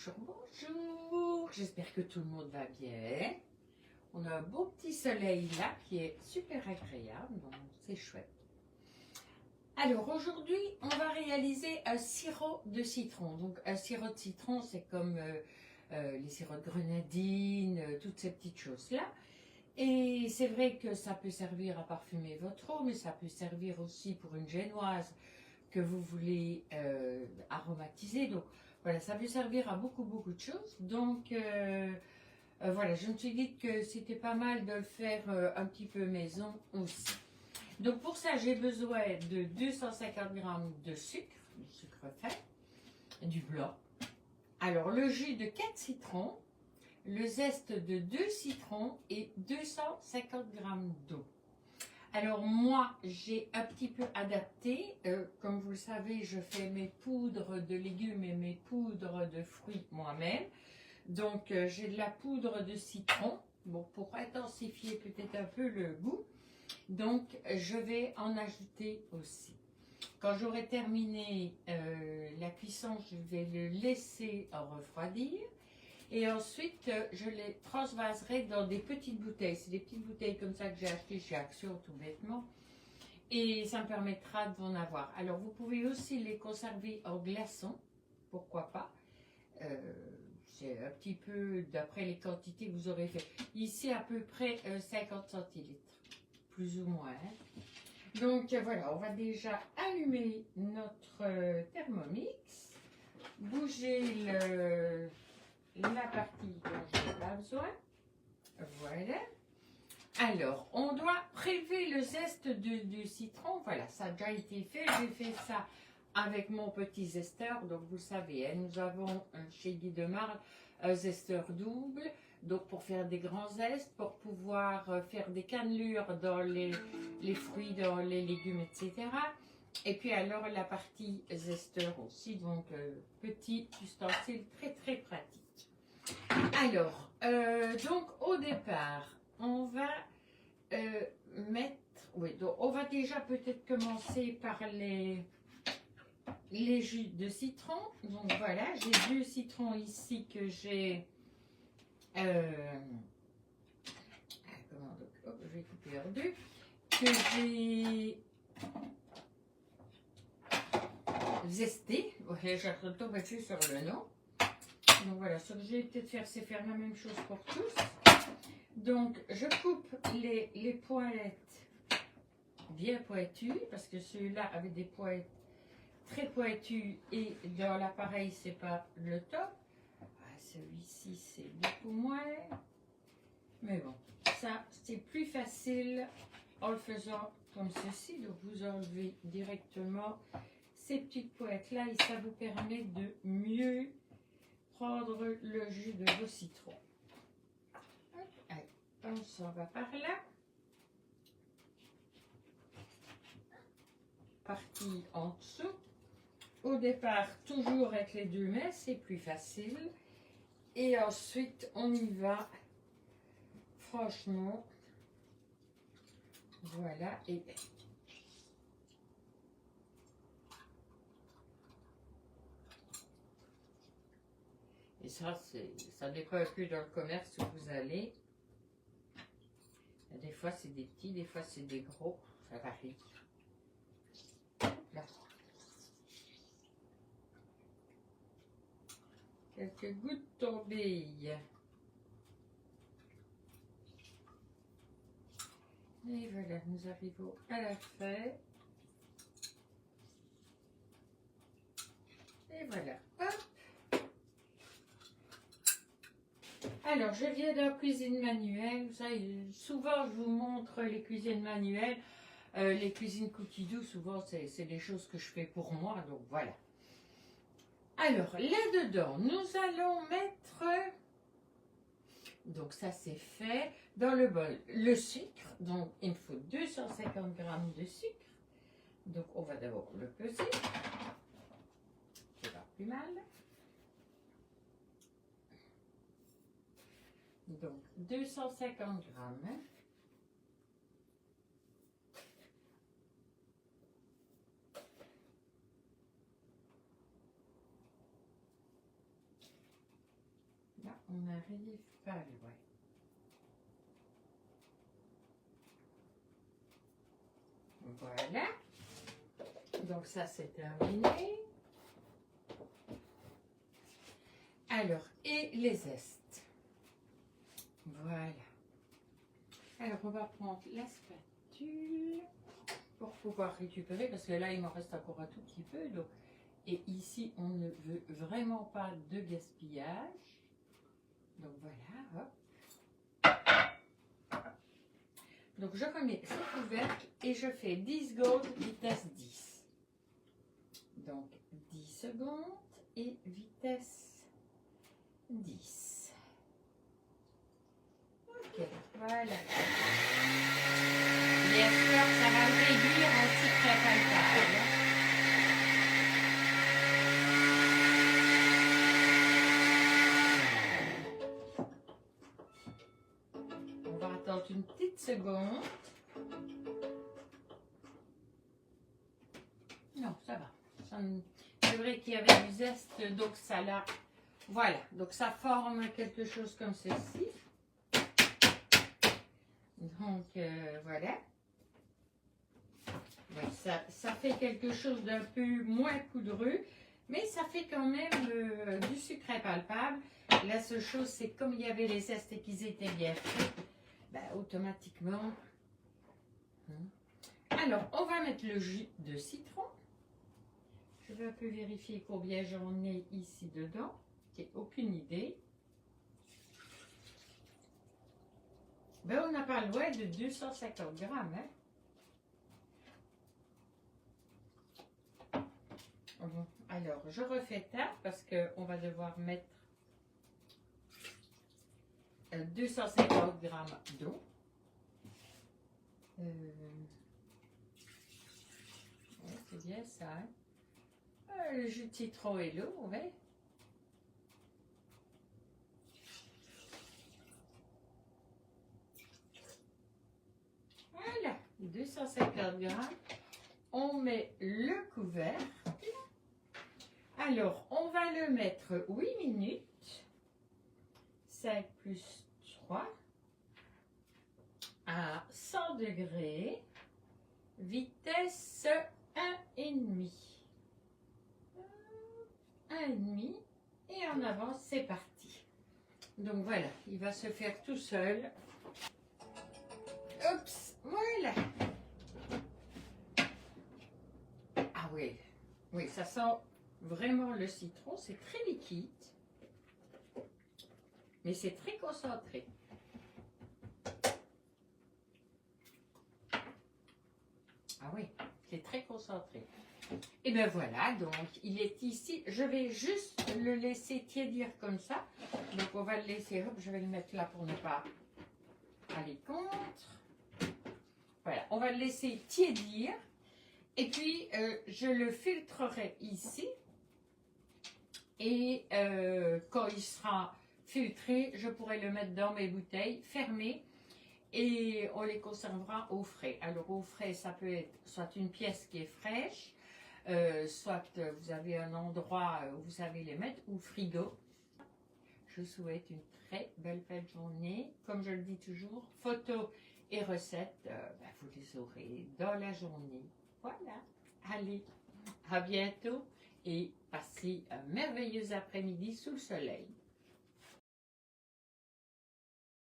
Bonjour, bonjour. J'espère que tout le monde va bien. On a un beau petit soleil là qui est super agréable, donc c'est chouette. Alors aujourd'hui, on va réaliser un sirop de citron. Donc un sirop de citron, c'est comme les sirops de grenadine, toutes ces petites choses-là. Et c'est vrai que ça peut servir à parfumer votre eau, mais ça peut servir aussi pour une génoise que vous voulez aromatiser. Donc voilà, ça peut servir à beaucoup de choses. Donc voilà, je me suis dit que c'était pas mal de le faire un petit peu maison aussi. Donc pour ça, j'ai besoin de 250 g de sucre, du sucre fin, du blanc. Alors le jus de 4 citrons, le zeste de 2 citrons et 250 g d'eau. Alors moi, j'ai un petit peu adapté. Comme vous le savez, je fais mes poudres de légumes et mes poudres de fruits moi-même. Donc j'ai de la poudre de citron, bon, pour intensifier peut-être un peu le goût. Donc je vais en ajouter aussi. Quand j'aurai terminé la cuisson, je vais le laisser refroidir. Et ensuite, je les transvaserai dans des petites bouteilles. C'est des petites bouteilles comme ça que j'ai achetées chez Action, tout bêtement. Et ça me permettra d'en avoir. Alors, vous pouvez aussi les conserver en glaçons. Pourquoi pas. C'est un petit peu d'après les quantités que vous aurez fait. Ici, à peu près 50 centilitres. Plus ou moins. Donc, voilà. On va déjà allumer notre Thermomix. Bouger la partie dont je n'ai pas besoin. Voilà. Alors, on doit prélever le zeste du citron. Voilà, ça a déjà été fait. J'ai fait ça avec mon petit zesteur. Donc, vous savez, hein, nous avons chez Guy de Marle un zesteur double. Donc, pour faire des grands zestes, pour pouvoir faire des cannelures dans les fruits, dans les légumes, etc. Et puis alors, la partie zesteur aussi. Donc, petit ustensile très pratique. Alors, donc au départ, on va mettre, oui, donc on va déjà peut-être commencer par les jus de citron. Donc voilà, j'ai 2 citrons ici que j'ai, comment donc, oh, je vais couper en deux, que j'ai zesté. Voilà, je retombe dessus sur le nom. Donc voilà, ce que je vais peut-être faire, c'est faire la même chose pour tous. Donc, je coupe les pointes bien pointues, parce que celui-là avait des pointes très pointues et dans l'appareil, c'est pas le top. Ah, celui-ci, c'est beaucoup moins. Mais bon, ça, c'est plus facile en le faisant comme ceci. Donc, vous enlevez directement ces petites pointes-là et ça vous permet de mieux prendre le jus de vos citrons. Allez, on s'en va par là. Partie en dessous. Au départ, toujours avec les 2 mains, c'est plus facile. Et ensuite, on y va. Franchement, voilà. Et ça, ça dépend un peu dans le commerce où vous allez. Des fois, c'est des petits, des fois, c'est des gros. Ça varie. Là. Quelques gouttes tombées. Et voilà, nous arrivons à la fin. Et voilà. Hop. Alors, je viens de la cuisine manuelle. Vous savez, souvent, je vous montre les cuisines manuelles. Les cuisines cookie doux, souvent, c'est des choses que je fais pour moi. Donc, voilà. Alors, là-dedans, nous allons mettre... Donc, ça, c'est fait. Dans le bol, le sucre. Donc, il me faut 250 g de sucre. Donc, on va d'abord le peser. C'est pas plus mal. Donc, 250 g. on n'arrive pas loin. Voilà. Donc ça, c'est terminé. Alors, et les zestes. Voilà. Alors, on va prendre la spatule pour pouvoir récupérer, parce que là, il m'en reste encore un tout petit peu. Donc, et ici, on ne veut vraiment pas de gaspillage. Donc, voilà. Hop. Donc, je remets ce couvercle et je fais 10 secondes, vitesse 10. Donc, 10 secondes et vitesse 10. Ok, voilà. Bien sûr, ça va le réduire en petit très palpable. On va attendre une petite seconde. Non, ça va. C'est vrai qu'il y avait du zeste, donc ça l'a. Voilà, donc ça forme quelque chose comme ceci. Donc voilà. Ouais, ça fait quelque chose d'un peu moins poudreux, mais ça fait quand même du sucré palpable. La seule chose, c'est comme il y avait les zestes et qu'ils étaient bien faits, ben, automatiquement. Alors, on va mettre le jus de citron. Je vais un peu vérifier combien j'en ai ici dedans. J'ai aucune idée. Ben, on n'a pas loin de 250 grammes. Hein? Alors, je refais tard parce qu'on va devoir mettre 250 grammes d'eau. Ouais, c'est bien ça. Hein? Le jus de citron et l'eau, ouais. Voilà, 250 grammes. On met le couvercle. Alors, on va le mettre 8 minutes. 5 plus 3. À 100 degrés. Vitesse 1,5. 1,5. Et en avant, c'est parti. Donc voilà, il va se faire tout seul. Oups, voilà. Ah oui, oui, ça sent vraiment le citron. C'est très liquide, mais c'est très concentré. Ah oui, c'est très concentré. Et bien voilà, donc il est ici. Je vais juste le laisser tiédir comme ça. Donc on va le laisser, hop, je vais le mettre là pour ne pas aller contre. Voilà, on va le laisser tiédir. Et puis je le filtrerai ici. Et quand il sera filtré, je pourrai le mettre dans mes bouteilles fermées. Et on les conservera au frais. Alors au frais, ça peut être soit une pièce qui est fraîche, soit vous avez un endroit où vous savez les mettre, ou frigo. Je vous souhaite une très belle fin de journée. Comme je le dis toujours, photos et recettes, vous les aurez dans la journée. Voilà. Allez, à bientôt et passez un merveilleux après-midi sous le soleil.